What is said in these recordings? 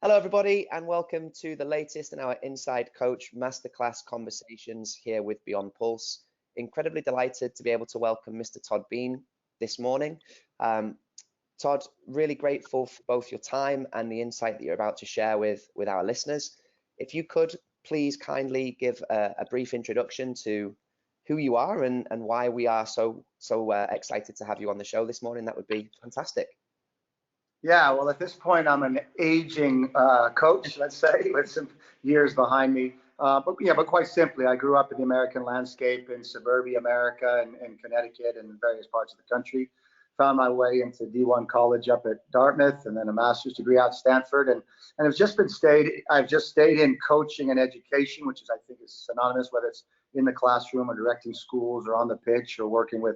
Hello, everybody, and welcome to the latest in our Inside Coach Masterclass conversations here with Beyond Pulse. Incredibly delighted to be able to welcome Mr. Todd Beane this morning. Todd, really grateful for both your time and the insight that you're about to share with our listeners. If you could please kindly give a brief introduction to who you are and why we are so excited to have you on the show this morning, that would be fantastic. Yeah, well, at this point, I'm an aging coach, let's say, with some years behind me. But quite simply, I grew up in the American landscape in suburbia America and Connecticut and various parts of the country. Found my way into D1 college up at Dartmouth, and then a master's degree out at Stanford. And I've just stayed in coaching and education, which is, I think, is synonymous, whether it's in the classroom or directing schools or on the pitch or working with,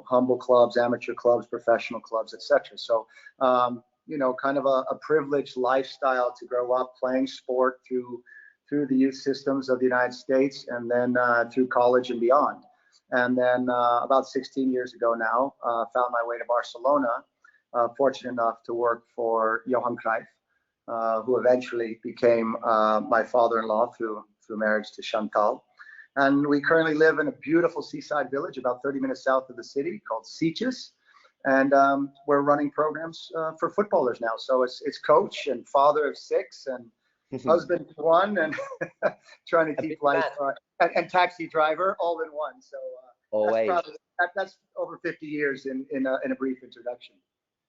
humble clubs, amateur clubs, professional clubs, etc. So, kind of a privileged lifestyle to grow up playing sport through the youth systems of the United States and then through college and beyond. And then about 16 years ago now, found my way to Barcelona, fortunate enough to work for Johan Cruyff, who eventually became my father-in-law through marriage to Chantal. And we currently live in a beautiful seaside village about 30 minutes south of the city called Sitges. And we're running programs for footballers now. So it's coach and father of 6 and husband of 1 and trying to keep life and taxi driver all in one. So always. That's over 50 years in a brief introduction.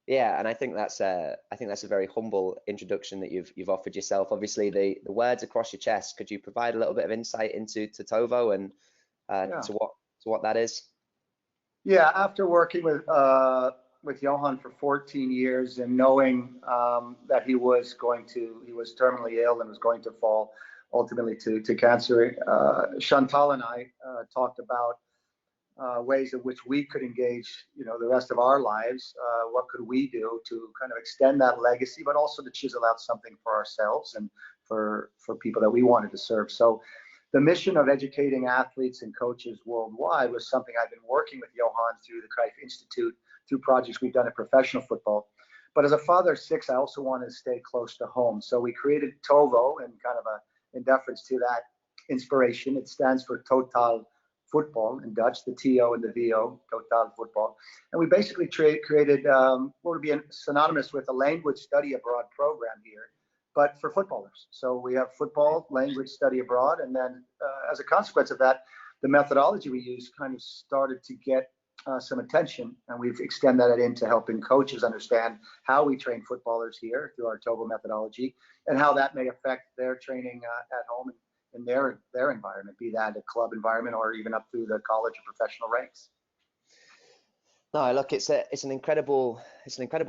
Yeah, and I think that's a very humble introduction that you've offered yourself. Obviously, the words across your chest. Could you provide a little bit of insight into TOVO and to what that is? Yeah, after working with Johan for 14 years and knowing that he was terminally ill and was going to fall ultimately to cancer, Chantal and I talked about ways in which we could engage, the rest of our lives. What could we do to kind of extend that legacy, but also to chisel out something for ourselves and for people that we wanted to serve. So the mission of educating athletes and coaches worldwide was something I've been working with Johan through the Cruyff Institute, through projects we've done in professional football. But as a father of 6, I also wanted to stay close to home. So we created TOVO in deference to that inspiration. It stands for Total Football in Dutch, the TO and the VO, Total Football. And we basically created what would be synonymous with a language study abroad program here, but for footballers. So we have football, language study abroad, and then as a consequence of that, the methodology we use kind of started to get some attention, and we've extended that into helping coaches understand how we train footballers here through our TOVO methodology and how that may affect their training at home in their environment, be that a club environment or even up through the college or professional ranks. No, look, it's an incredible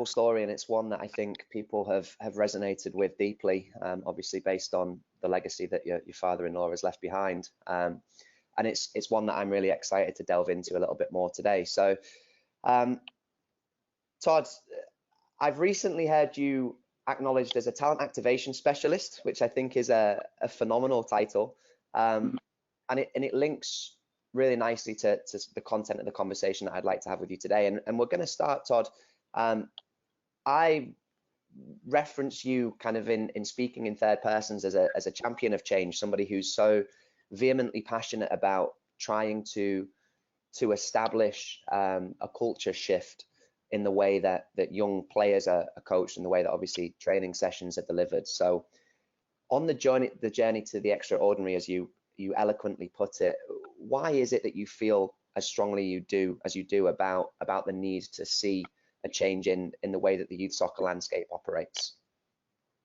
story, and it's one that I think people have resonated with deeply, obviously based on the legacy that your father-in-law has left behind. And it's one that I'm really excited to delve into a little bit more today. So, Todd, I've recently heard you acknowledged as a talent activation specialist, which I think is a phenomenal title, and it links really nicely to the content of the conversation that I'd like to have with you today. And we're going to start, Todd. I reference you kind of in speaking in third persons as a champion of change, somebody who's so vehemently passionate about trying to establish a culture shift in the way that young players are coached and the way that obviously training sessions are delivered. So on the journey to the extraordinary, as you eloquently put it, why is it that you feel as strongly as you do about the need to see a change in the way that the youth soccer landscape operates?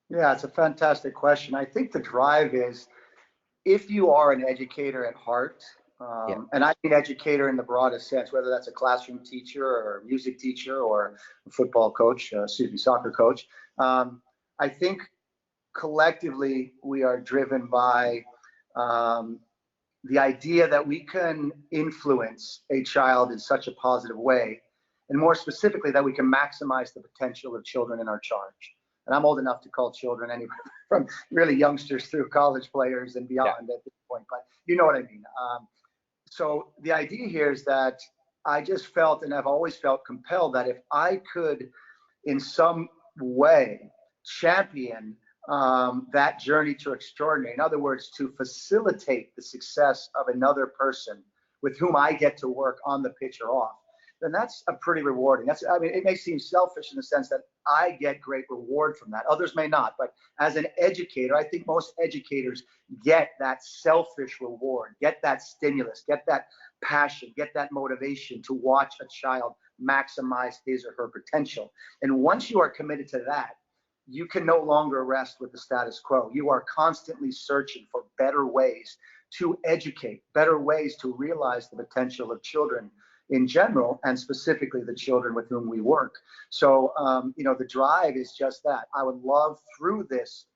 Yeah, it's a fantastic question. I think the drive is, if you are an educator at heart, and I mean educator in the broadest sense, whether that's a classroom teacher or a music teacher or a football coach, soccer coach, I think collectively we are driven by the idea that we can influence a child in such a positive way, and more specifically that we can maximize the potential of children in our charge. And I'm old enough to call children anywhere from really youngsters through college players and beyond at this point, but you know what I mean. So the idea here is that I just felt, and I've always felt compelled, that if I could in some way champion that journey to extraordinary, in other words, to facilitate the success of another person with whom I get to work on the pitch or off, then that's a pretty rewarding. I mean, it may seem selfish in the sense that I get great reward from that. Others may not, but as an educator, I think most educators get that selfish reward, get that stimulus, get that passion, get that motivation to watch a child maximize his or her potential. And once you are committed to that, you can no longer rest with the status quo. You are constantly searching for better ways to educate, better ways to realize the potential of children in general, and specifically the children with whom we work. So, the drive is just that. I would love through this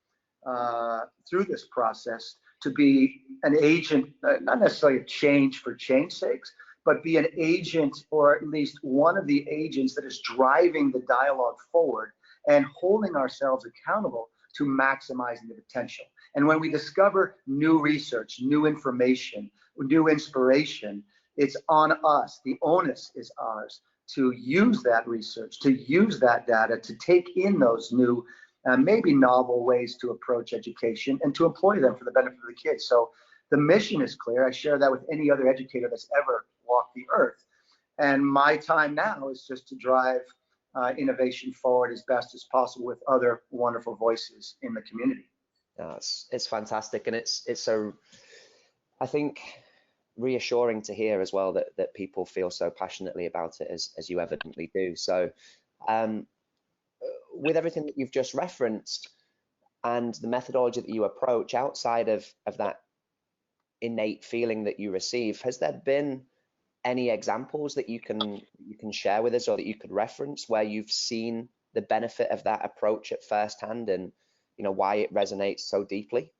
process to be an agent, not necessarily a change for change's sakes, but be an agent, or at least one of the agents that is driving the dialogue forward and holding ourselves accountable to maximizing the potential. And when we discover new research, new information, new inspiration, it's on us. The onus is ours to use that research, to use that data, to take in those new, maybe novel ways to approach education and to employ them for the benefit of the kids. So the mission is clear. I share that with any other educator that's ever walked the earth. And my time now is just to drive innovation forward as best as possible with other wonderful voices in the community. It's fantastic, and it's so, I think, reassuring to hear as well that people feel so passionately about it as you evidently do. So with everything that you've just referenced and the methodology that you approach outside of that innate feeling that you receive, has there been any examples that you can share with us, or that you could reference, where you've seen the benefit of that approach at first hand, and why it resonates so deeply?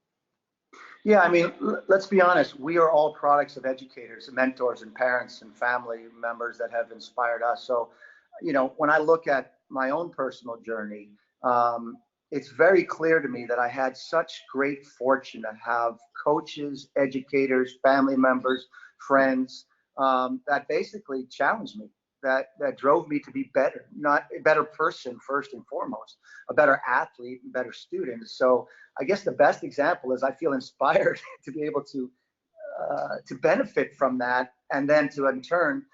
Yeah, I mean, let's be honest. We are all products of educators, mentors, and parents and family members that have inspired us. So, when I look at my own personal journey, it's very clear to me that I had such great fortune to have coaches, educators, family members, friends that basically challenged me, that drove me to be better, not a better person first and foremost, a better athlete, and better student. So I guess the best example is I feel inspired to be able to benefit from that, and then to in turn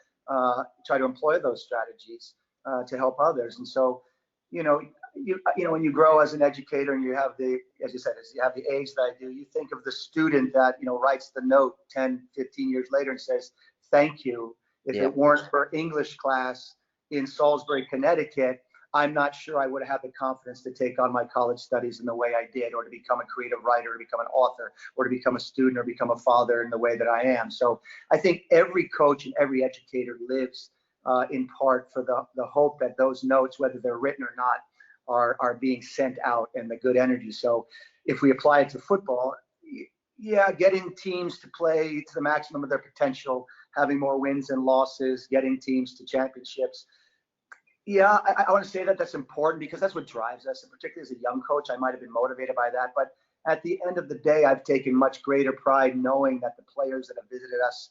try to employ those strategies to help others. And so, when you grow as an educator and you have as you said, as you have the age that I do, you think of the student that, writes the note 10, 15 years later and says, thank you. If it weren't for English class in Salisbury, Connecticut, I'm not sure I would have had the confidence to take on my college studies in the way I did, or to become a creative writer, or to become an author, or to become a student, or become a father in the way that I am. So I think every coach and every educator lives in part for the hope that those notes, whether they're written or not, are being sent out, and the good energy. So if we apply it to football, getting teams to play to the maximum of their potential, having more wins and losses, getting teams to championships. I want to say that that's important, because that's what drives us. And particularly as a young coach, I might have been motivated by that. But at the end of the day, I've taken much greater pride knowing that the players that have visited us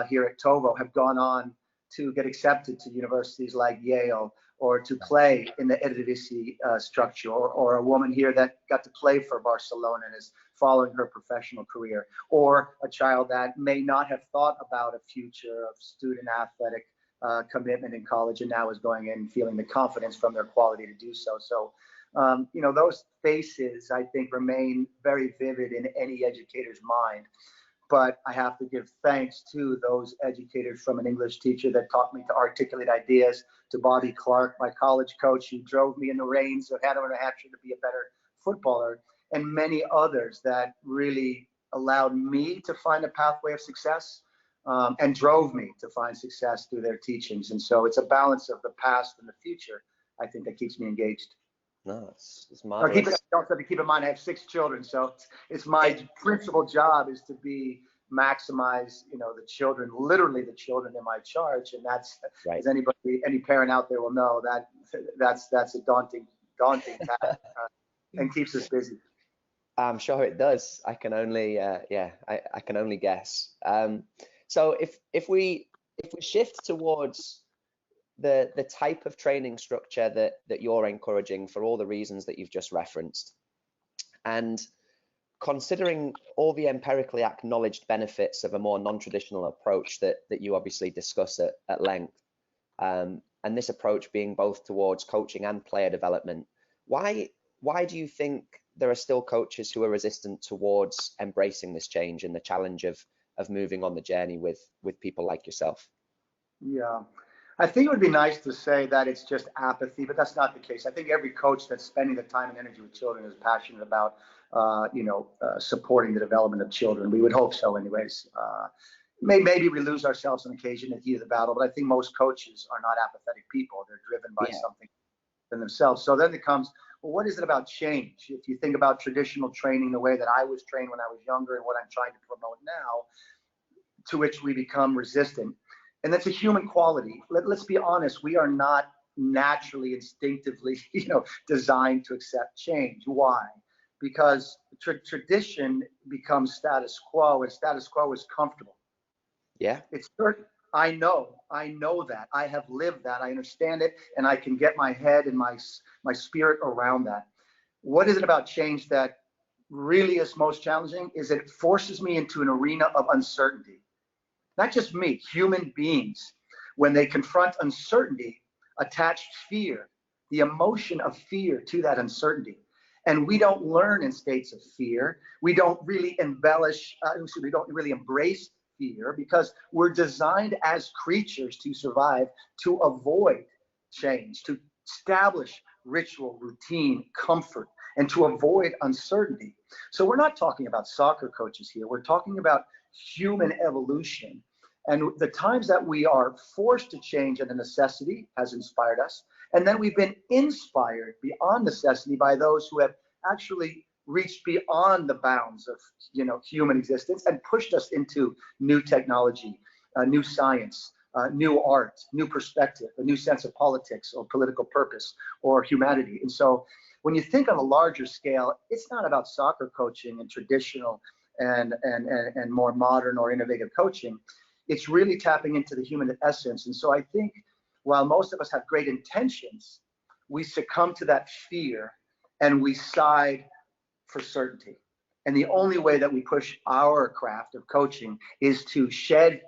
here at TOVO have gone on to get accepted to universities like Yale, or to play in the Eredivisie structure, or a woman here that got to play for Barcelona and is following her professional career, or a child that may not have thought about a future of student athletic commitment in college, and now is going in feeling the confidence from their quality to do so. So, those faces, I think, remain very vivid in any educator's mind. But I have to give thanks to those educators, from an English teacher that taught me to articulate ideas, to Bobby Clark, my college coach, who drove me in the reins of Hanover, New Hampshire, to be a better footballer, and many others that really allowed me to find a pathway of success, and drove me to find success through their teachings. And so it's a balance of the past and the future, I think, that keeps me engaged. No, it's marvelous. Keep in mind, I have 6 children, so it's my principal job is to maximize, the children, literally the children in my charge, and that's right. As any parent out there will know, that's a daunting task, and keeps us busy. I'm sure it does. I can only I can only guess. So if we shift towards the type of training structure that you're encouraging, for all the reasons that you've just referenced, And considering all the empirically acknowledged benefits of a more non-traditional approach that you obviously discuss at length, and this approach being both towards coaching and player development, why do you think there are still coaches who are resistant towards embracing this change and the challenge of moving on the journey with people like yourself? Yeah, I think it would be nice to say that it's just apathy, but that's not the case. I think every coach that's spending the time and energy with children is passionate about, supporting the development of children. We would hope so, anyways. Maybe we lose ourselves on occasion in the heat of the battle, but I think most coaches are not apathetic people. They're driven by something in themselves. So then it comes, well, what is it about change? If you think about traditional training, the way that I was trained when I was younger and what I'm trying to promote now, to which we become resistant. And that's a human quality. Let's be honest, we are not naturally, instinctively, designed to accept change. Why? Because tradition becomes status quo, and status quo is comfortable. Yeah. It's certain. I know that. I have lived that. I understand it, and I can get my head and my spirit around that. What is it about change that really is most challenging? Is it forces me into an arena of uncertainty. Not just me, human beings, when they confront uncertainty, attach fear, the emotion of fear to that uncertainty. And we don't learn in states of fear. We don't really we don't really embrace fear because we're designed as creatures to survive, to avoid change, to establish ritual, routine, comfort, and to avoid uncertainty. So we're not talking about soccer coaches here. We're talking about human evolution. And the times that we are forced to change and the necessity has inspired us. And then we've been inspired beyond necessity by those who have actually reached beyond the bounds of human existence and pushed us into new technology, new science, new art, new perspective, a new sense of politics or political purpose or humanity. And so when you think on a larger scale, it's not about soccer coaching and traditional and more modern or innovative coaching. It's really tapping into the human essence. And so I think while most of us have great intentions, we succumb to that fear and we side for certainty. And the only way that we push our craft of coaching is to shed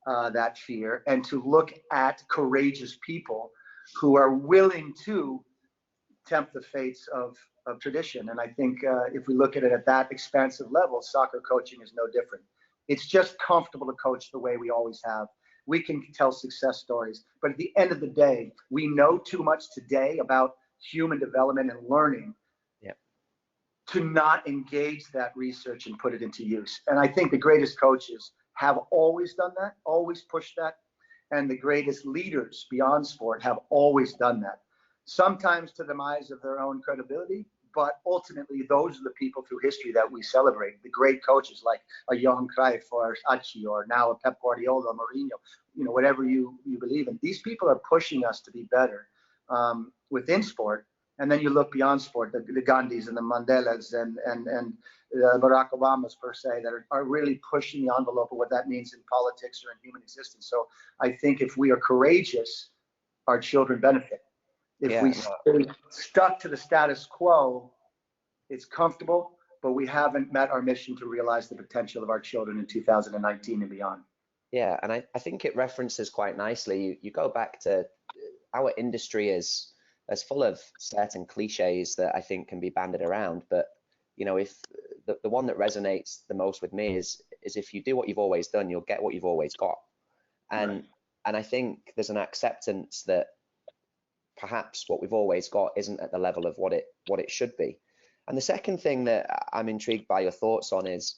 that fear and to look at courageous people who are willing to tempt the fates of tradition. And I think if we look at it at that expansive level, soccer coaching is no different. It's just comfortable to coach the way we always have. We can tell success stories, but at the end of the day, we know too much today about human development and learning to not engage that research and put it into use. And I think the greatest coaches have always done that, always pushed that. And the greatest leaders beyond sport have always done that. Sometimes to the demise of their own credibility, but ultimately those are the people through history that we celebrate. The great coaches like a Johan Cruyff or Achi or now a Pep Guardiola, Mourinho, whatever you believe in. These people are pushing us to be better within sport. And then you look beyond sport, the Gandhis and the Mandelas and Barack Obamas per se that are really pushing the envelope of what that means in politics or in human existence. So I think if we are courageous, our children benefit. If we stay stuck to the status quo, it's comfortable, but we haven't met our mission to realize the potential of our children in 2019 and beyond. Yeah, and I think it references quite nicely. You go back to our industry is as full of certain cliches that I think can be banded around, but if the one that resonates the most with me is if you do what you've always done, you'll get what you've always got. And I think there's an acceptance that perhaps what we've always got isn't at the level of what it should be. And the second thing that I'm intrigued by your thoughts on is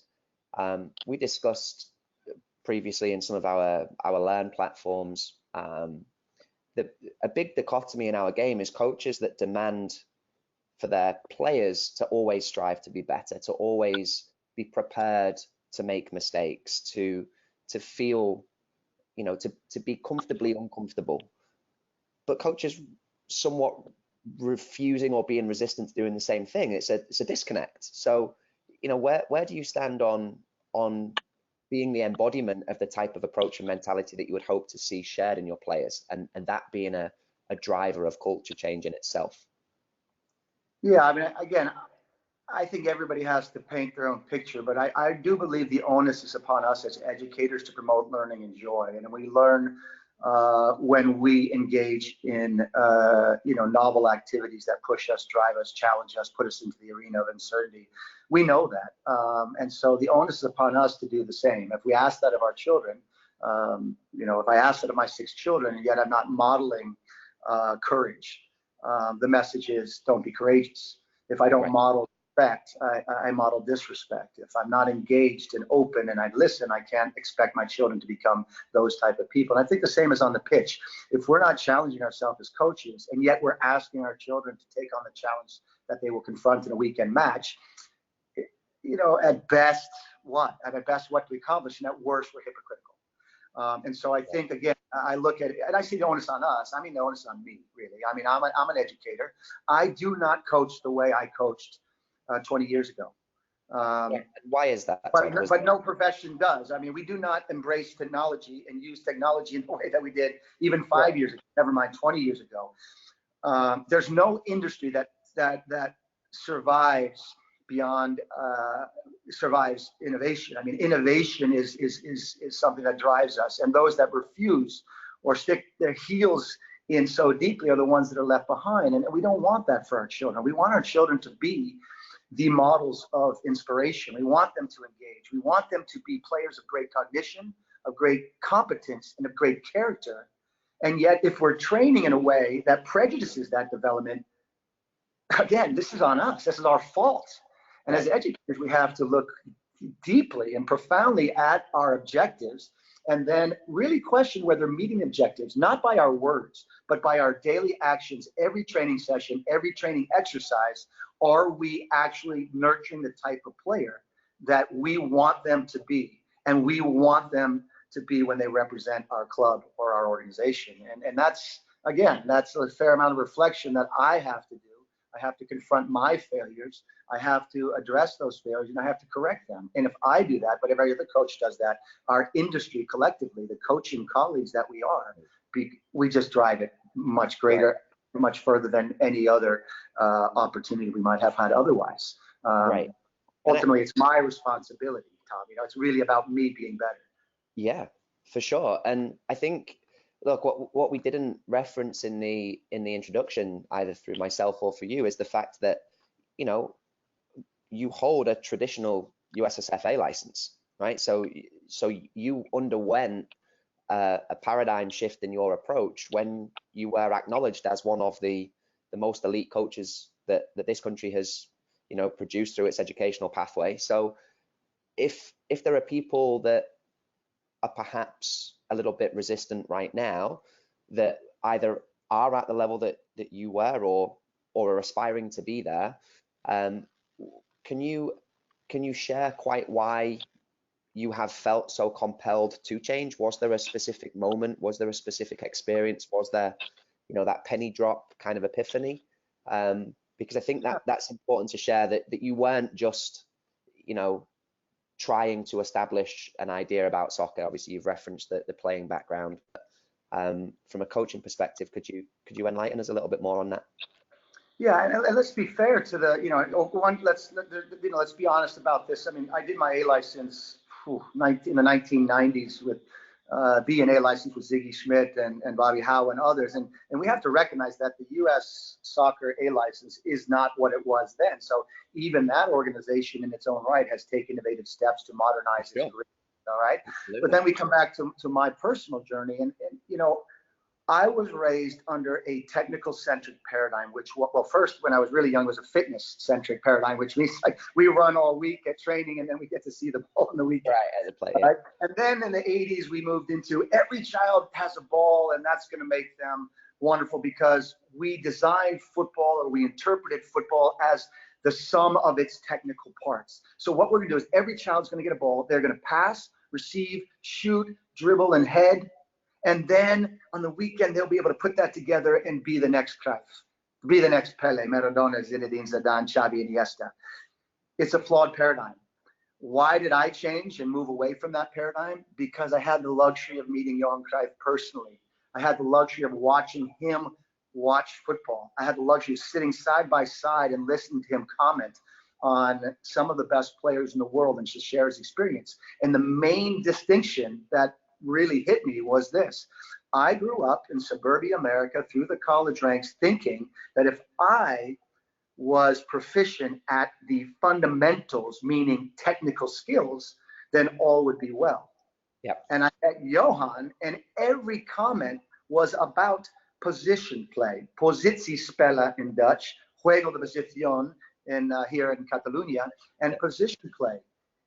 we discussed previously in some of our Learn platforms a big dichotomy in our game is coaches that demand for their players to always strive to be better, to always be prepared to make mistakes, to feel, to be comfortably uncomfortable. But coaches somewhat refusing or being resistant to doing the same thing. It's a disconnect. So, where do you stand on being the embodiment of the type of approach and mentality that you would hope to see shared in your players, and that being a driver of culture change in itself? Yeah, I mean, again, I think everybody has to paint their own picture, but I do believe the onus is upon us as educators to promote learning and joy. And we learn when we engage in novel activities that push us, drive us, challenge us, put us into the arena of uncertainty. We know that, and so the onus is upon us to do the same. If we ask that of our children, if I ask that of my 6 children, and yet I'm not modeling courage, the message is don't be courageous. If I don't model respect, I model disrespect. If I'm not engaged and open and I listen, I can't expect my children to become those type of people. And I think the same is on the pitch. If we're not challenging ourselves as coaches, and yet we're asking our children to take on the challenge that they will confront in a weekend match, at best, what do we accomplish? And at worst, we're hypocritical. And so I think, again, I look at it and I see the onus on us. I mean, the onus on me, really. I mean, I'm an educator. I do not coach the way I coached 20 years ago. Why is that? But no profession does. I mean, we do not embrace technology and use technology in the way that we did even 5 years ago, never mind 20 years ago. There's no industry that survives beyond survives innovation. I mean, innovation is something that drives us, and those that refuse or stick their heels in so deeply are the ones that are left behind. And we don't want that for our children. We want our children to be the models of inspiration. We want them to engage. We want them to be players of great cognition, of great competence, and of great character. And yet, if we're training in a way that prejudices that development, again, this is on us. This is our fault. And as educators, we have to look deeply and profoundly at our objectives and then really question whether meeting objectives, not by our words, but by our daily actions, every training session, every training exercise, are we actually nurturing the type of player that we want them to be and we want them to be when they represent our club or our organization. And that's, again, that's a fair amount of reflection that I have to do. I have to confront my failures. I have to address those failures, and I have to correct them. And if I do that, but every other coach does that, our industry collectively, the coaching colleagues that we are, we just drive it much greater, much further than any other opportunity we might have had otherwise. Ultimately, it's my responsibility, Tom. It's really about me being better. Yeah, for sure. And I think, look, what we didn't reference in the introduction, either through myself or for you, is the fact that you hold a traditional USSFA license, right? So you underwent a paradigm shift in your approach when you were acknowledged as one of the most elite coaches that this country has produced through its educational pathway. So if there are people that are perhaps a little bit resistant right now, that either are at the level that you were or are aspiring to be there, can you share quite why you have felt so compelled to change? Was there a specific moment? Was there a specific experience? Was there that penny drop kind of epiphany? Because I think that's important to share, that you weren't just trying to establish an idea about soccer. Obviously, you've referenced the playing background. From a coaching perspective, could you enlighten us a little bit more on that? Yeah, and let's be fair to let's be honest about this. I mean, I did my A license in the 1990s with B and A license with Ziggy Schmidt and Bobby Howe and others, and we have to recognize that the U.S. soccer A license is not what it was then. So even that organization in its own right has taken innovative steps to modernize its curriculum. All right, absolutely. But then we come back to my personal journey, and I was raised under a technical-centric paradigm, which, well, first, when I was really young, was a fitness-centric paradigm, which means like we run all week at training, and then we get to see the ball in the weekend. Right, as a player. Right? And then in the 80s, we moved into every child has a ball, and that's going to make them wonderful, because we designed football, or we interpreted football as the sum of its technical parts. So what we're going to do is every child's going to get a ball. They're going to pass, receive, shoot, dribble, and head. And then on the weekend, they'll be able to put that together and be the next Cruyff, be the next Pele, Maradona, Zinedine Zidane, Xavi, Iniesta. It's a flawed paradigm. Why did I change and move away from that paradigm? Because I had the luxury of meeting Johan Cruyff personally. I had the luxury of watching him watch football. I had the luxury of sitting side by side and listening to him comment on some of the best players in the world and to share his experience. And the main distinction that really hit me was this. I grew up in suburbia America through the college ranks thinking that if I was proficient at the fundamentals, meaning technical skills, then all would be well. Yep. And I met Johan, and every comment was about position play, positiespellen in Dutch, juego de posición in here in Catalonia, and position play.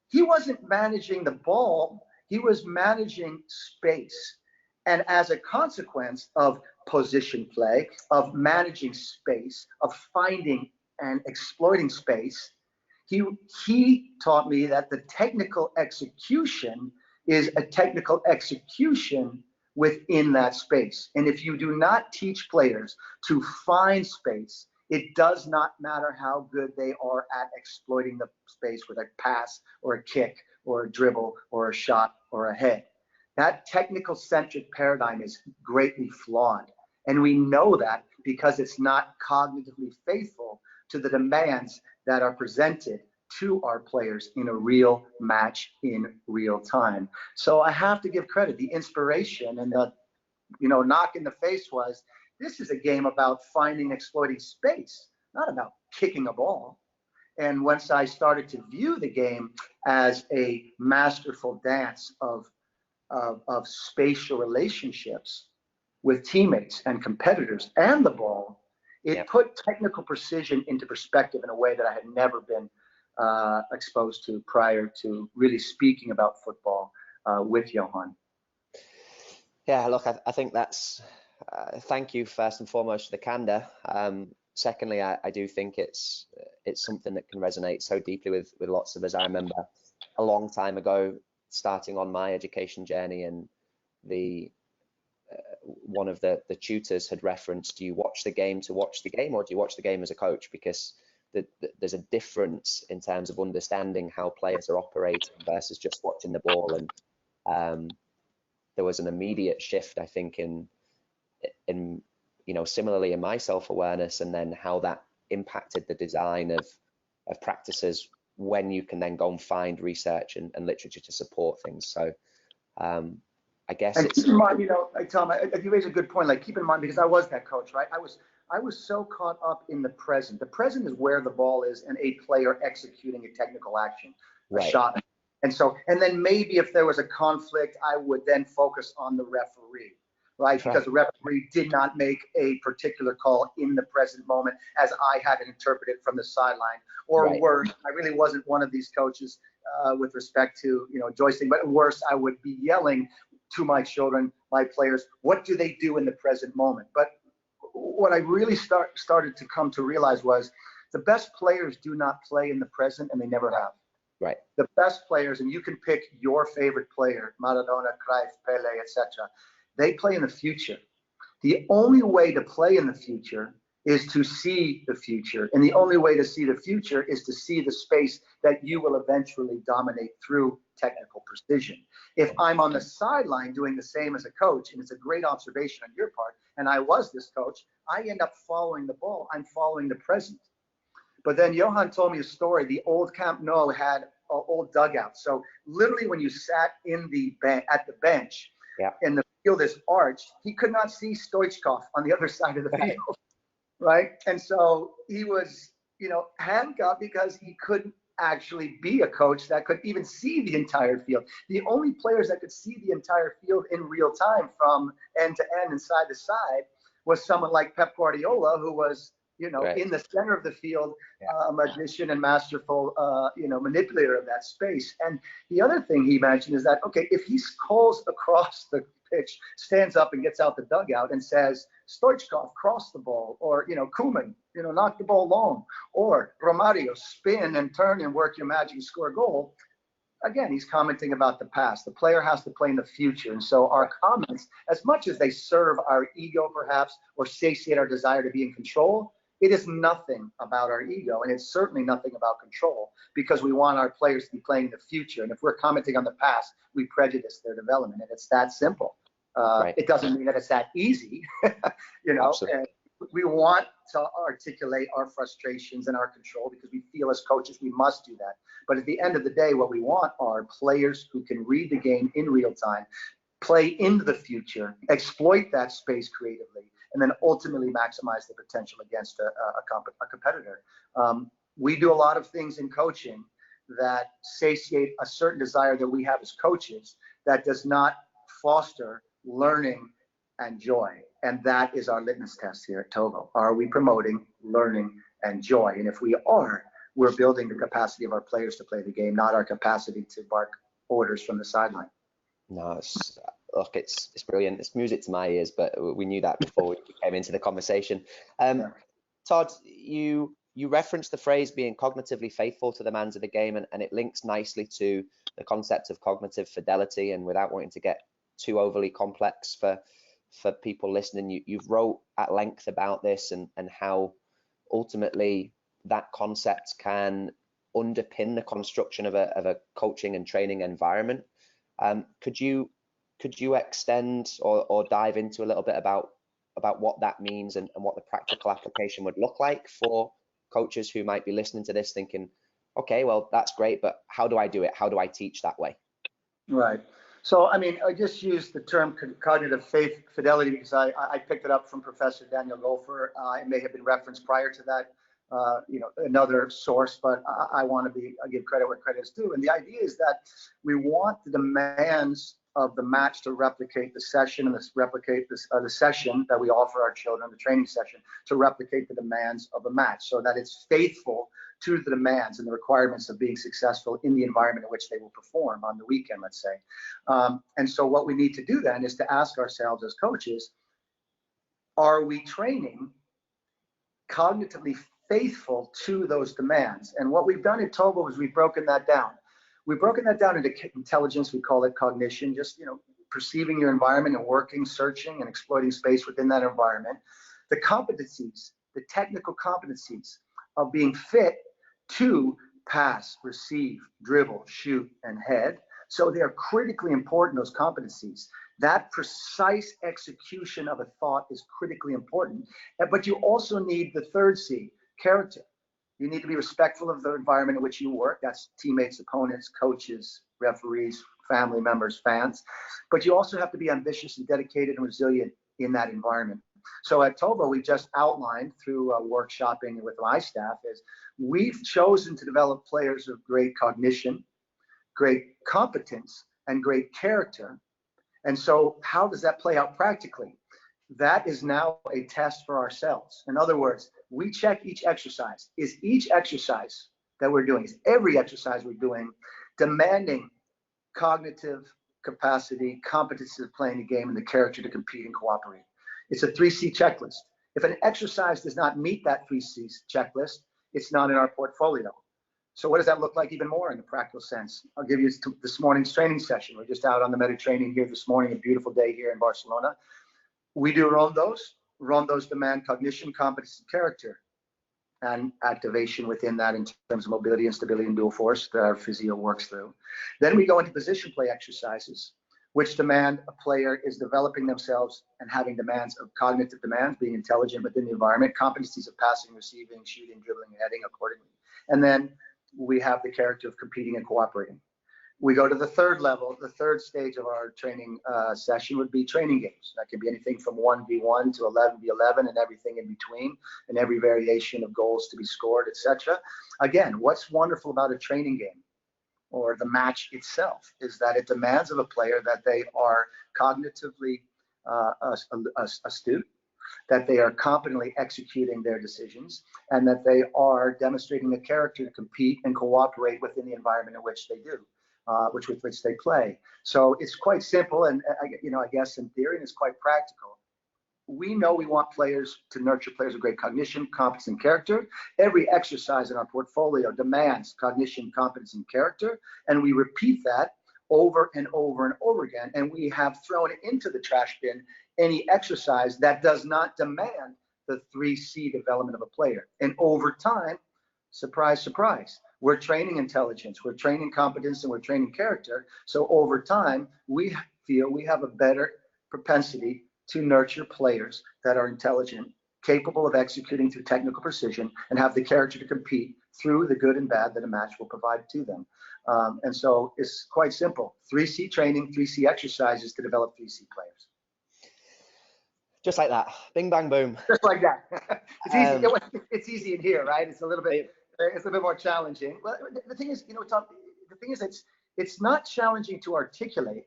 He wasn't managing the ball, he was managing space. And as a consequence of position play, of managing space, of finding and exploiting space, he taught me that the technical execution is a technical execution within that space. And if you do not teach players to find space, it does not matter how good they are at exploiting the space with a pass or a kick or a dribble or a shot or a head. That technical centric paradigm is greatly flawed. And we know that because it's not cognitively faithful to the demands that are presented to our players in a real match in real time. So I have to give credit. The inspiration and the knock in the face was, this is a game about finding, exploiting space, not about kicking a ball. And once I started to view the game as a masterful dance of spatial relationships with teammates and competitors and the ball, it put technical precision into perspective in a way that I had never been exposed to prior to really speaking about football with Johan. Yeah, look, I think that's, thank you first and foremost for the candor. Secondly, I do think it's something that can resonate so deeply with lots of us. I remember a long time ago starting on my education journey, and one of the tutors had referenced, do you watch the game to watch the game, or do you watch the game as a coach? Because there's a difference in terms of understanding how players are operating versus just watching the ball. And there was an immediate shift, I think, in similarly in my self-awareness, and then how that impacted the design of practices when you can then go and find research and literature to support things. So I guess and it's, keep in mind, Tom, you raise a good point. Like, keep in mind, because I was that coach, right? I was so caught up in the present. The present is where the ball is and a player executing a technical action, a shot. And then maybe if there was a conflict, I would then focus on the referee, right? Because the referee did not make a particular call in the present moment as I had it interpreted from the sideline. Or worse, I really wasn't one of these coaches with respect to, joisting, but worse, I would be yelling to my children, my players, what do they do in the present moment? But what I really started to come to realize was the best players do not play in the present, and they never have. Right. The best players, and you can pick your favorite player, Maradona, Cruyff, Pele, etc. They play in the future. The only way to play in the future is to see the future. And the only way to see the future is to see the space that you will eventually dominate through technical precision. If I'm on the sideline doing the same as a coach, and it's a great observation on your part, and I was this coach, I end up following the ball. I'm following the present. But then Johan told me a story. The old Camp Nou had an old dugout. So literally when you sat in at the bench and the field is arched, he could not see Stoichkov on the other side of the field. Right. And so he was, handcuffed because he couldn't actually be a coach that could even see the entire field. The only players that could see the entire field in real time from end to end and side to side was someone like Pep Guardiola, who was, in the center of the field, a magician and masterful, manipulator of that space. And the other thing he mentioned is that, okay, if he calls across the pitch, stands up and gets out the dugout and says, Stoichkov, cross the ball, or, Koeman, knock the ball long, or Romario, spin and turn and work your magic and score a goal. Again, he's commenting about the past. The player has to play in the future. And so our comments, as much as they serve our ego perhaps, or satiate our desire to be in control, it is nothing about our ego, and it's certainly nothing about control, because we want our players to be playing in the future. And if we're commenting on the past, we prejudice their development, and it's that simple. It doesn't mean that it's that easy, and we want to articulate our frustrations and our control because we feel as coaches we must do that. But at the end of the day, what we want are players who can read the game in real time, play into the future, exploit that space creatively, and then ultimately maximize the potential against a competitor. We do a lot of things in coaching that satiate a certain desire that we have as coaches that does not foster learning and joy. And that is our litmus test here at TOVO. Are we promoting learning and joy? And if we are, we're building the capacity of our players to play the game, not our capacity to bark orders from the sideline. No, look, it's brilliant. It's music to my ears, but we knew that before we came into the conversation. Yeah. Todd, you referenced the phrase being cognitively faithful to the demands of the game, and it links nicely to the concept of cognitive fidelity. And without wanting to get too overly complex for people listening, you've wrote at length about this and how ultimately that concept can underpin the construction of a coaching and training environment. Could you extend or dive into a little bit about what that means and what the practical application would look like for coaches who might be listening to this thinking, okay, well, that's great, but how do I do it? How do I teach that way? Right. So, I mean, I just used the term cognitive fidelity because I picked it up from Professor Daniel Gofer. It may have been referenced prior to that, another source, but I want to give credit where credit is due. And the idea is that we want the demands of the match to replicate the session and replicate the session that we offer our children, the training session, to replicate the demands of a match so that it's faithful to the demands and the requirements of being successful in the environment in which they will perform on the weekend, let's say. And so what we need to do then is to ask ourselves as coaches, are we training cognitively faithful to those demands? And what we've done at TOVO is we've broken that down. We've broken that down into intelligence. We call it cognition, just, perceiving your environment and working, searching, and exploiting space within that environment. The competencies, the technical competencies of being fit to pass, receive, dribble, shoot, and head. So they are critically important, those competencies. That precise execution of a thought is critically important. But you also need the third C, character. You need to be respectful of the environment in which you work. That's teammates, opponents, coaches, referees, family members, fans. But you also have to be ambitious and dedicated and resilient in that environment. So at TOVO, we just outlined through workshopping with my staff is we've chosen to develop players of great cognition, great competence, and great character. And so how does that play out practically? That is now a test for ourselves. In other words, we check each exercise. Is each exercise that we're doing, is every exercise we're doing demanding cognitive capacity, competence of playing the game, and the character to compete and cooperate? It's a 3C checklist. If an exercise does not meet that 3C checklist, it's not in our portfolio. So what does that look like even more in the practical sense? I'll give you this morning's training session. We're just out on the Mediterranean here this morning, a beautiful day here in Barcelona. We do rondos. Rondos demand cognition, competence, and character, and activation within that in terms of mobility and stability and dual force that our physio works through. Then we go into position play exercises, which demand a player is developing themselves and having demands of cognitive demands, being intelligent within the environment, competencies of passing, receiving, shooting, dribbling, and heading accordingly. And then we have the character of competing and cooperating. We go to the third level. The third stage of our training session would be training games. That can be anything from 1v1 to 11v11 and everything in between, and every variation of goals to be scored, etc. Again, what's wonderful about a training game or the match itself is that it demands of a player that they are cognitively astute, that they are competently executing their decisions, and that they are demonstrating the character to compete and cooperate within the environment in which they do. With which they play. So it's quite simple, and I guess in theory, and it's quite practical. We know we want players to nurture players of great cognition, competence, and character. Every exercise in our portfolio demands cognition, competence, and character, and we repeat that over and over and over again. And we have thrown into the trash bin any exercise that does not demand the 3C development of a player. And over time, surprise, surprise, we're training intelligence, we're training competence, and we're training character. So over time, we feel we have a better propensity to nurture players that are intelligent, capable of executing through technical precision, and have the character to compete through the good and bad that a match will provide to them. And so it's quite simple. 3C training, 3C exercises to develop 3C players. Just like that. Bing, bang, boom. Just like that. It's easy. It's easy in here, right? It's a little bit more challenging. Well, the thing is, Tom, the thing is, it's not challenging to articulate.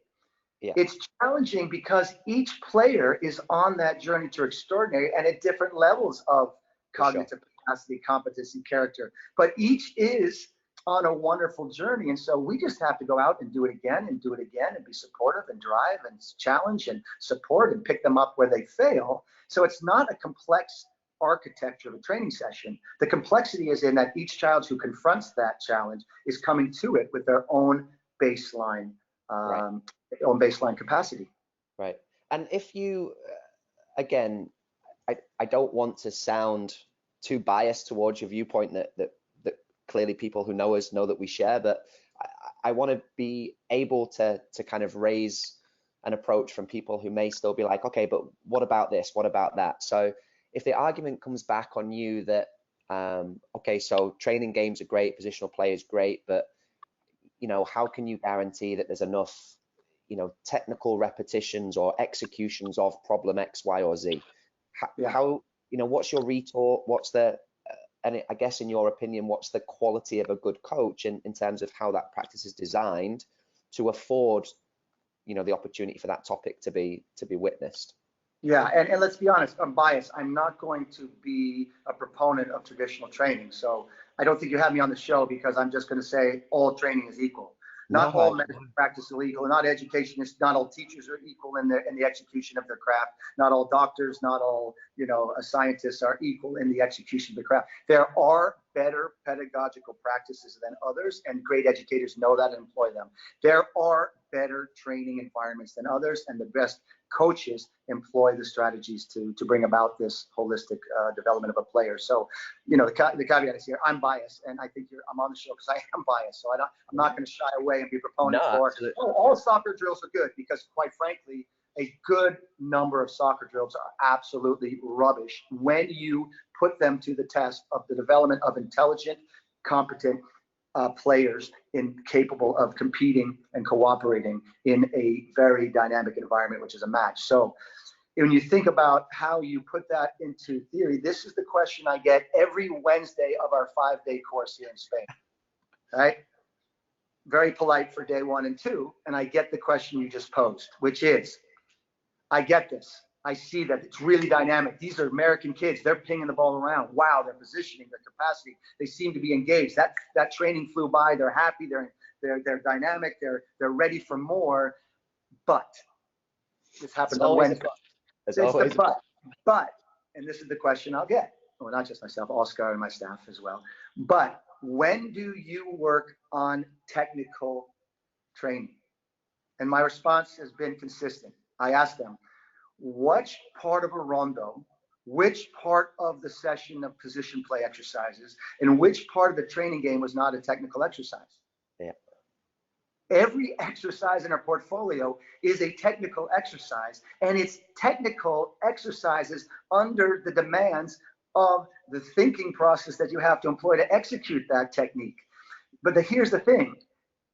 Yeah. It's challenging because each player is on that journey to extraordinary and at different levels of cognitive capacity, competency, character. But each is on a wonderful journey. And so we just have to go out and do it again and do it again and be supportive and drive and challenge and support and pick them up where they fail. So it's not a complex architecture of a training session. The complexity is in that each child who confronts that challenge is coming to it with their own baseline own baseline capacity. Right. And if you, again, I don't want to sound too biased towards your viewpoint that clearly people who know us know that we share, but I want to be able to kind of raise an approach from people who may still be like, okay, but what about this? What about that? So if the argument comes back on you that, okay, so training games are great, positional play is great, but how can you guarantee that there's enough, technical repetitions or executions of problem X, Y, or Z? How what's your retort? What's the, and I guess in your opinion, what's the quality of a good coach in terms of how that practice is designed to afford, the opportunity for that topic to be witnessed? Yeah, and let's be honest, I'm biased. I'm not going to be a proponent of traditional training. So I don't think you have me on the show because I'm just going to say all training is equal. Not all medical practice is equal. Not education is. Not all teachers are equal in the execution of their craft. Not all doctors. Not all scientists are equal in the execution of the craft. There are better pedagogical practices than others, and great educators know that and employ them. There are better training environments than others, and the best coaches employ the strategies to bring about this holistic development of a player. So, the caveat is here. I'm biased, and I think I'm on the show because I am biased. So I'm not going to shy away and be a proponent for all soccer drills are good, because quite frankly, a good number of soccer drills are absolutely rubbish when you put them to the test of the development of intelligent, competent players capable of competing and cooperating in a very dynamic environment, which is a match. So when you think about how you put that into theory, this is the question I get every Wednesday of our 5-day course here in Spain, right? Very polite for day 1 and 2. And I get the question you just posed, which is, I get this. I see that it's really dynamic. These are American kids. They're pinging the ball around. Wow, their positioning, their capacity. They seem to be engaged. That training flew by. They're happy. They're dynamic. They're ready for more. But this happens on Wednesday. It's the but, and this is the question I'll get. Well, not just myself, Oscar and my staff as well. But when do you work on technical training? And my response has been consistent. I ask them, which part of a rondo, which part of the session of position play exercises, and which part of the training game was not a technical exercise? Yeah. Every exercise in our portfolio is a technical exercise, and it's technical exercises under the demands of the thinking process that you have to employ to execute that technique. But here's the thing.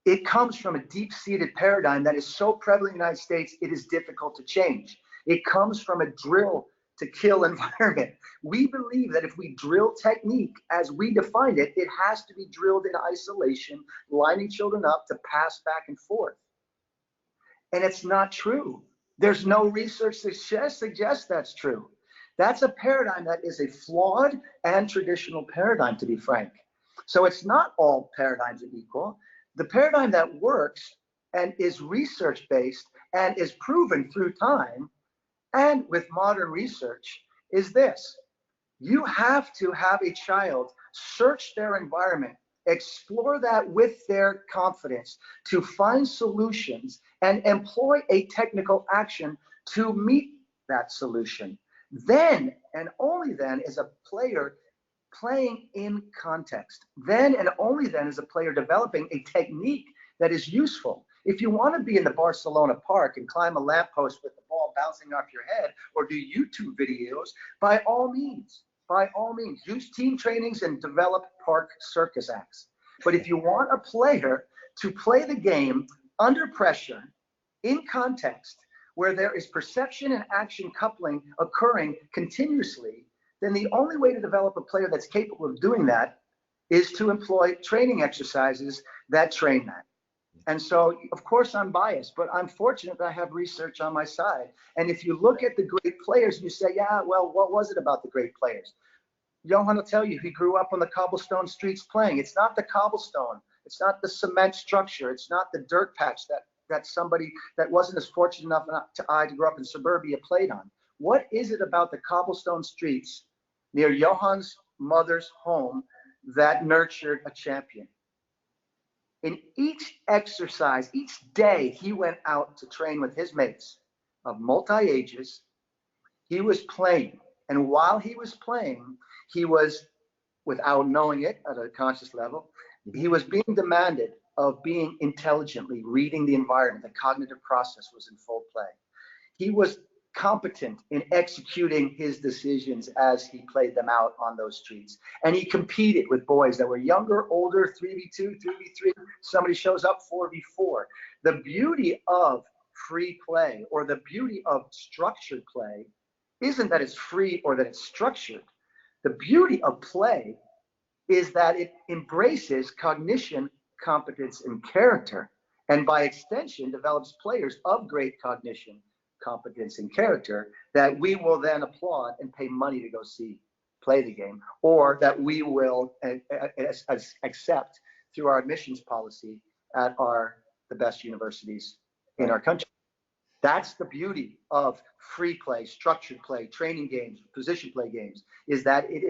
It comes from a deep-seated paradigm that is so prevalent in the United States, it is difficult to change. It comes from a drill to kill environment. We believe that if we drill technique as we defined it, it has to be drilled in isolation, lining children up to pass back and forth. And it's not true. There's no research that suggests that's true. That's a paradigm that is a flawed and traditional paradigm, to be frank. So it's not all paradigms are equal. The paradigm that works and is research-based and is proven through time and with modern research is this. You have to have a child search their environment, explore that with their confidence to find solutions and employ a technical action to meet that solution. Then and only then is a player playing in context. Then and only then is a player developing a technique that is useful. If you want to be in the Barcelona park and climb a lamppost with the ball bouncing off your head, or do YouTube videos, by all means, use team trainings and develop park circus acts. But if you want a player to play the game under pressure, in context, where there is perception and action coupling occurring continuously, then the only way to develop a player that's capable of doing that is to employ training exercises that train that. And so, of course, I'm biased, but I'm fortunate that I have research on my side. And if you look at the great players, you say, yeah, well, what was it about the great players? Johan will tell you he grew up on the cobblestone streets playing. It's not the cobblestone. It's not the cement structure. It's not the dirt patch that somebody that wasn't as fortunate enough to grow up in suburbia played on. What is it about the cobblestone streets near Johan's mother's home that nurtured a champion? In each exercise, each day he went out to train with his mates of multi-ages, he was playing. And while he was playing, he was, without knowing it at a conscious level, he was being demanded of being intelligently reading the environment. The cognitive process was in full play. He was competent in executing his decisions as he played them out on those streets. And he competed with boys that were younger, older, 3v2, 3v3. Somebody shows up 4v4. The beauty of free play, or the beauty of structured play, isn't that it's free or that it's structured. The beauty of play is that it embraces cognition, competence, and character, and by extension develops players of great cognition, competence, and character that we will then applaud and pay money to go see play the game, or that we will accept through our admissions policy at the best universities in our country. That's the beauty of free play, structured play, training games, position play games, is that it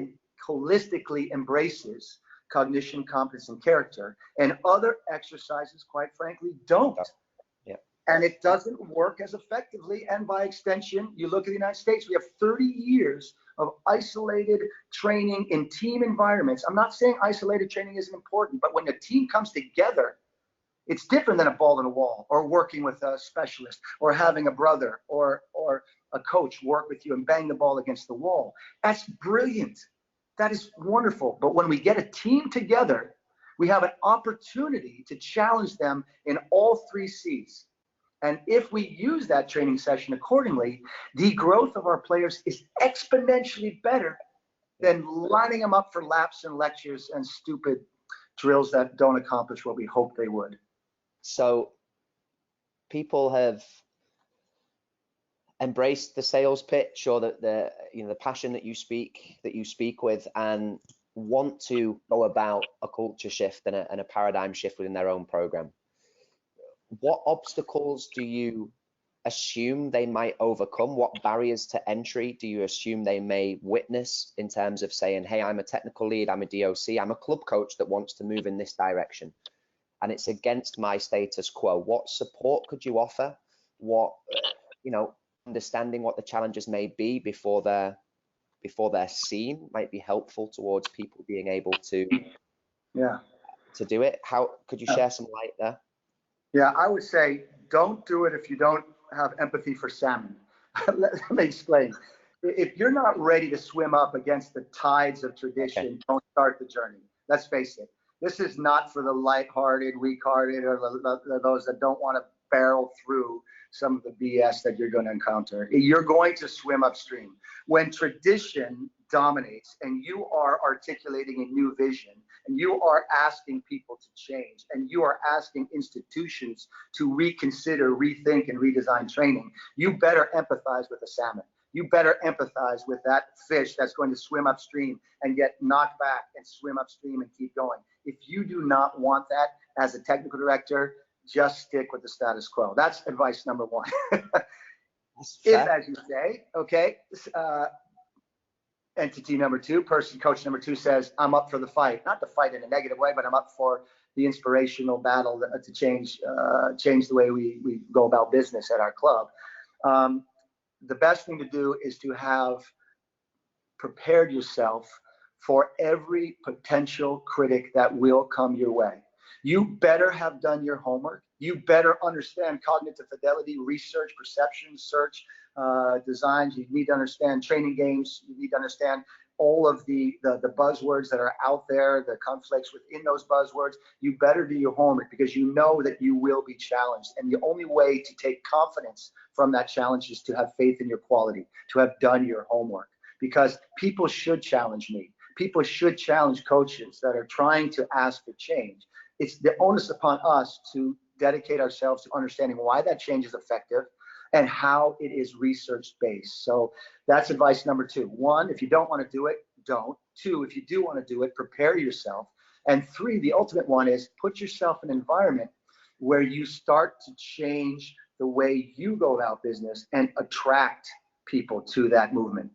holistically embraces cognition, competence, and character, and other exercises, quite frankly, don't. Yeah. And it doesn't work as effectively. And by extension, you look at the United States, we have 30 years of isolated training in team environments. I'm not saying isolated training isn't important, but when the team comes together, it's different than a ball in a wall, or working with a specialist, or having a brother or a coach work with you and bang the ball against the wall. That's brilliant. That is wonderful. But when we get a team together, we have an opportunity to challenge them in all three C's. And if we use that training session accordingly, the growth of our players is exponentially better than lining them up for laps and lectures and stupid drills that don't accomplish what we hope they would. So people have embraced the sales pitch, or the passion that you speak with, and want to go about a culture shift and a paradigm shift within their own program. What obstacles do you assume they might overcome? What barriers to entry do you assume they may witness in terms of saying, hey, I'm a technical lead, I'm a DOC, I'm a club coach that wants to move in this direction, and it's against my status quo? What support could you offer? What, understanding what the challenges may be before they're seen might be helpful towards people being able to do it. How could you share some light there? Yeah, I would say don't do it if you don't have empathy for salmon. Let me explain. If you're not ready to swim up against the tides of tradition, don't start the journey. Let's face it. This is not for the lighthearted, weak-hearted, or those that don't want to barrel through some of the BS that you're going to encounter. You're going to swim upstream. When tradition dominates and you are articulating a new vision, and you are asking people to change, and you are asking institutions to reconsider, rethink, and redesign training, you better empathize with the salmon. You better empathize with that fish that's going to swim upstream and get knocked back and swim upstream and keep going. If you do not want that as a technical director, just stick with the status quo. That's advice number one. If, as you say, entity number two, coach number two says, I'm up for the fight. Not the fight in a negative way, but I'm up for the inspirational battle to change the way we go about business at our club. The best thing to do is to have prepared yourself for every potential critic that will come your way. You better have done your homework. You better understand cognitive fidelity, research, perception, search, designs. You need to understand training games. You need to understand all of the buzzwords that are out there, the conflicts within those buzzwords. You better do your homework, because you know that you will be challenged. And the only way to take confidence from that challenge is to have faith in your quality, to have done your homework. Because people should challenge me. People should challenge coaches that are trying to ask for change. It's the onus upon us to dedicate ourselves to understanding why that change is effective and how it is research based. So that's advice number 2. 1, if you don't want to do it, don't. 2, if you do want to do it, prepare yourself. And 3, the ultimate one is put yourself in an environment where you start to change the way you go about business and attract people to that movement.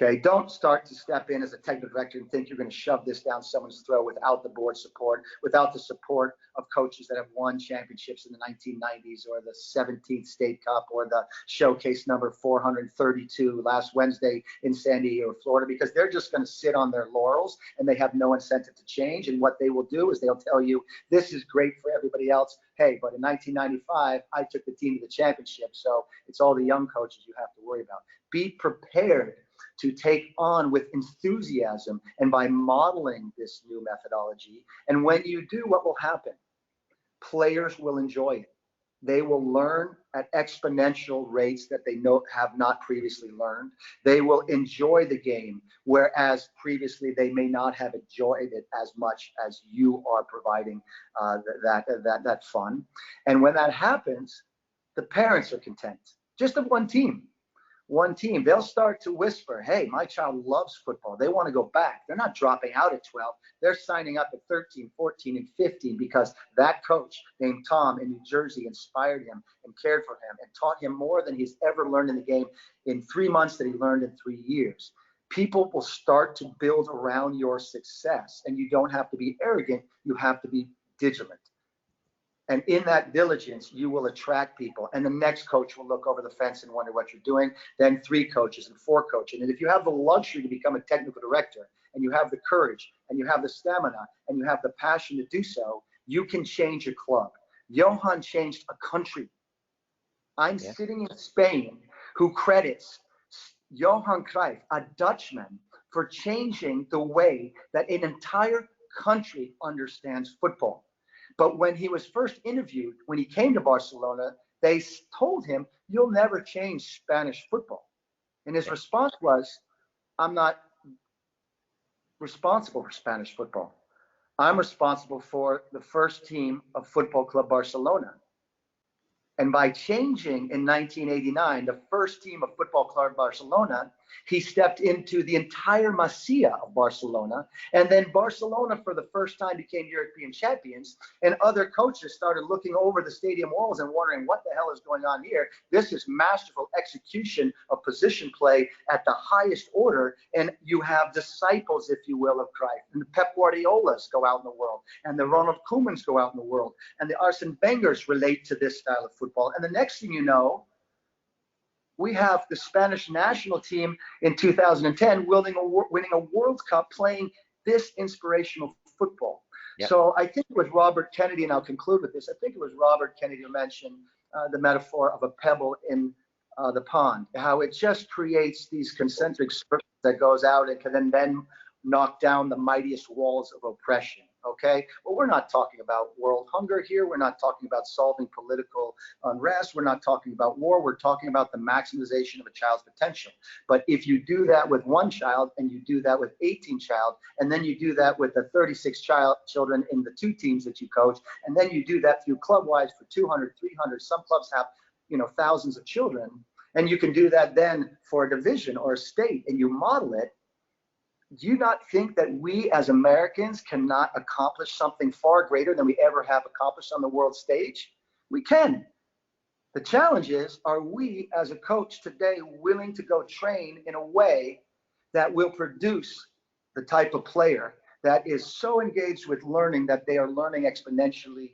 Okay, don't start to step in as a technical director and think you're going to shove this down someone's throat without the board support, without the support of coaches that have won championships in the 1990s, or the 17th State Cup, or the showcase number 432 last Wednesday in San Diego, Florida, because they're just going to sit on their laurels and they have no incentive to change. And what they will do is they'll tell you, this is great for everybody else. Hey, but in 1995, I took the team to the championship. So it's all the young coaches you have to worry about. Be prepared to take on with enthusiasm and by modeling this new methodology. And when you do, what will happen? Players will enjoy it. They will learn at exponential rates that they have not previously learned. They will enjoy the game, whereas previously they may not have enjoyed it as much as you are providing that fun. And when that happens, the parents are content. Just of one team. They'll start to whisper, hey, my child loves football. They want to go back. They're not dropping out at 12. They're signing up at 13, 14, and 15 because that coach named Tom in New Jersey inspired him and cared for him and taught him more than he's ever learned in the game in 3 months that he learned in 3 years. People will start to build around your success, and you don't have to be arrogant. You have to be vigilant. And in that diligence, you will attract people. And the next coach will look over the fence and wonder what you're doing. Then 3 coaches and 4 coaches. And if you have the luxury to become a technical director, and you have the courage, and you have the stamina, and you have the passion to do so, you can change a club. Johan changed a country. I'm sitting in Spain who credits Johan Cruyff, a Dutchman, for changing the way that an entire country understands football. But when he was first interviewed, when he came to Barcelona, they told him, you'll never change Spanish football. And his response was, I'm not responsible for Spanish football. I'm responsible for the first team of Football Club Barcelona. And by changing in 1989, the first team of Football Club Barcelona, he stepped into the entire Masia of Barcelona. And then Barcelona, for the first time, became European champions. And other coaches started looking over the stadium walls and wondering, what the hell is going on here? This is masterful execution of position play at the highest order. And you have disciples, if you will, of Cruyff. And the Pep Guardiolas go out in the world. And the Ronald Koemans go out in the world. And the Arsene Wengers relate to this style of football. And the next thing you know, we have the Spanish national team in 2010 winning a World Cup playing this inspirational football. Yep. So I think it was Robert Kennedy, and I'll conclude with this. I think it was Robert Kennedy who mentioned the metaphor of a pebble in the pond, how it just creates these concentric circles that goes out and can then knock down the mightiest walls of oppression. Okay, well, we're not talking about world hunger here. We're not talking about solving political unrest. We're not talking about war. We're talking about the maximization of a child's potential. But if you do that with one child, and you do that with 18 child, and then you do that with the 36 children in the 2 teams that you coach, and then you do that through club-wise for 200, 300, some clubs have, thousands of children, and you can do that then for a division or a state, and you model it. Do you not think that we as Americans cannot accomplish something far greater than we ever have accomplished on the world stage? We can. The challenge is, are we as a coach today willing to go train in a way that will produce the type of player that is so engaged with learning that they are learning exponentially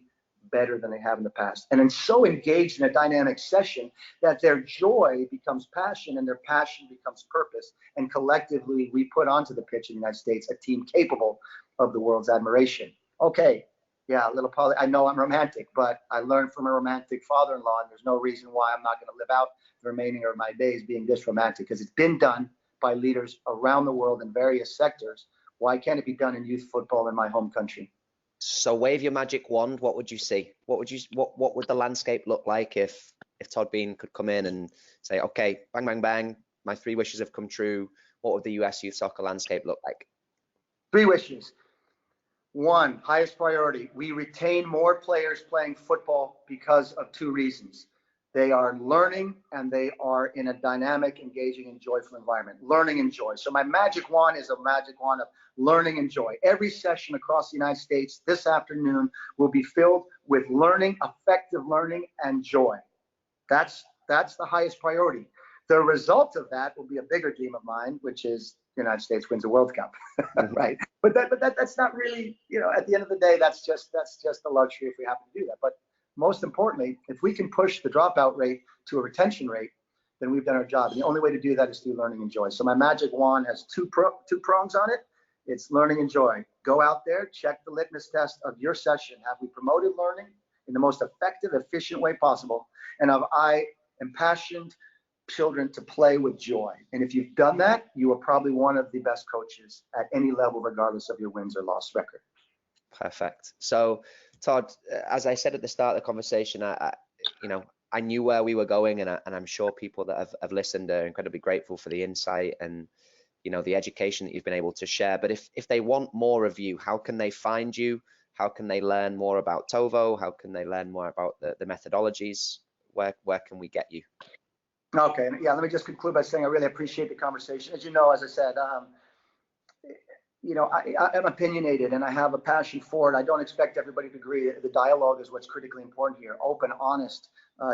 better than they have in the past, and then so engaged in a dynamic session that their joy becomes passion and their passion becomes purpose, and collectively we put onto the pitch in the United States a team capable of the world's admiration. Okay, Yeah, a little poly. I know I'm romantic, but I learned from a romantic father-in-law, and there's no reason why I'm not going to live out the remaining of my days being this romantic, because it's been done by leaders around the world in various sectors. Why can't it be done in youth football in my home country? So wave your magic wand. What would you see? What would the landscape look like if Todd Beane could come in and say, okay, bang, bang, bang, my 3 wishes have come true. What would the US youth soccer landscape look like? 3 wishes. 1, highest priority. We retain more players playing football because of 2 reasons. They are learning and they are in a dynamic, engaging, and joyful environment. Learning and joy. So my magic wand is a magic wand of learning and joy. Every session across the United States this afternoon will be filled with learning, effective learning, and joy. That's the highest priority. The result of that will be a bigger dream of mine, which is the United States wins a World Cup, right? But that's not really, at the end of the day, that's just a luxury if we happen to do that. But most importantly, if we can push the dropout rate to a retention rate, then we've done our job. And the only way to do that is through learning and joy. So my magic wand has two prongs on it. It's learning and joy. Go out there, check the litmus test of your session. Have we promoted learning in the most effective, efficient way possible? And have I impassioned children to play with joy? And if you've done that, you are probably one of the best coaches at any level, regardless of your wins or loss record. Perfect. So, Todd, as I said at the start of the conversation, I knew where we were going, and I'm sure people that have listened are incredibly grateful for the insight and the education that you've been able to share. But if they want more of you, how can they find you? How can they learn more about TOVO? How can they learn more about the methodologies? Where can we get you? Okay, yeah, let me just conclude by saying I really appreciate the conversation. As you know, as I said, I'm opinionated and I have a passion for it. I don't expect everybody to agree. The dialogue is what's critically important here. Open, honest,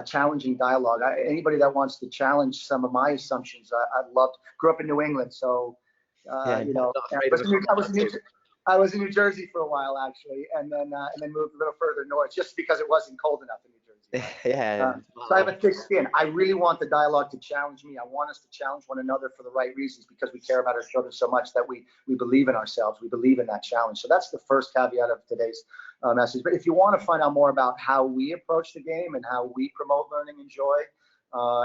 challenging dialogue. Anybody that wants to challenge some of my assumptions, I'd love to. Grew up in New England, so I was in New Jersey for a while actually, and then moved a little further north just because it wasn't cold enough in New Jersey. So I have a thick skin. I really want the dialogue to challenge me. I want us to challenge one another for the right reasons, because we care about our children so much that we believe in ourselves. We believe in that challenge. So that's the first caveat of today's message. But if you want to find out more about how we approach the game and how we promote learning and joy,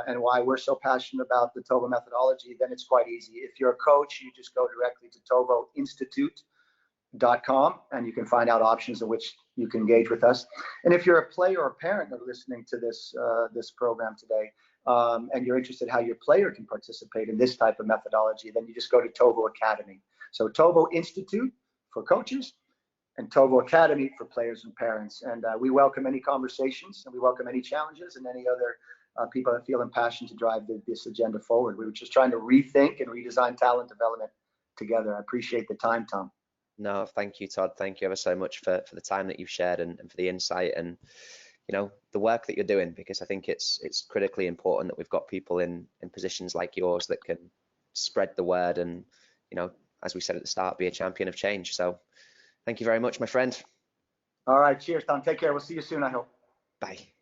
and why we're so passionate about the TOVO methodology, then it's quite easy. If you're a coach, you just go directly to TOVO Institute.com, and you can find out options in which you can engage with us. And if you're a player or a parent that are listening to this program today, and you're interested in how your player can participate in this type of methodology, then you just go to TOVO Academy. So TOVO Institute for coaches and TOVO Academy for players and parents. And we welcome any conversations, and we welcome any challenges and any other people that feel impassioned to drive this agenda forward. We were just trying to rethink and redesign talent development together. I appreciate the time, Tom. No, thank you, Todd. Thank you ever so much for the time that you've shared and for the insight and the work that you're doing, because I think it's critically important that we've got people in positions like yours that can spread the word and as we said at the start, be a champion of change. So thank you very much, my friend. All right, cheers, Tom. Take care. We'll see you soon, I hope. Bye.